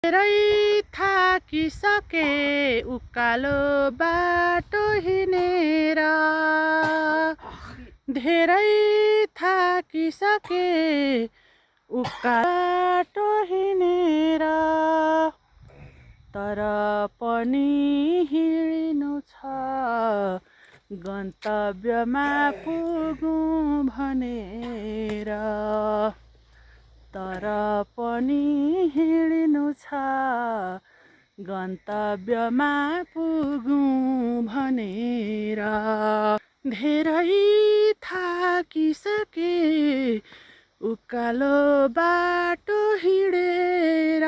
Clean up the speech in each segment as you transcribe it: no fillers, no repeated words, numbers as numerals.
धेरै थाकिसके उकालो बाटो हिँडेर, धेरै थाकिसके उकालो बाटो हिँडेर, तर पनि हिँड्नु छ गन्तव्यमा पुगौँ भनेर, तर पनि हिँड्नु छ गन्तव्यमा पुगौँ भनेर। धेरै थाकिसके उकालो बाटो हिँडेर।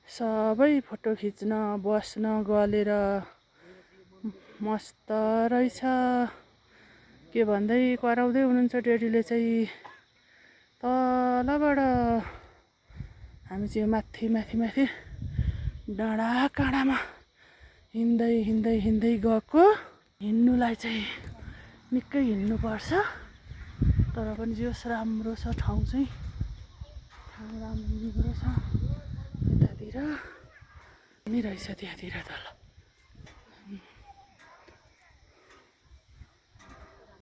सबै फोटो खिच्न बस्न गलेर मस्त रहेछ के भन्दै कराउँदै हुनुहुन्छ ड्याडीले चाहिँ। तलबाट हामी चाहिँ माथि माथि माथि डाँडा काँडामा हिँड्दै हिँड्दै हिँड्दै गएको। हिँड्नुलाई चाहिँ निकै हिँड्नुपर्छ, तर पनि जे होस् राम्रो छ ठाउँ चाहिँ, ठाउँ राम्रो छ। यतातिर नि रहेछ त्यहाँतिर तल।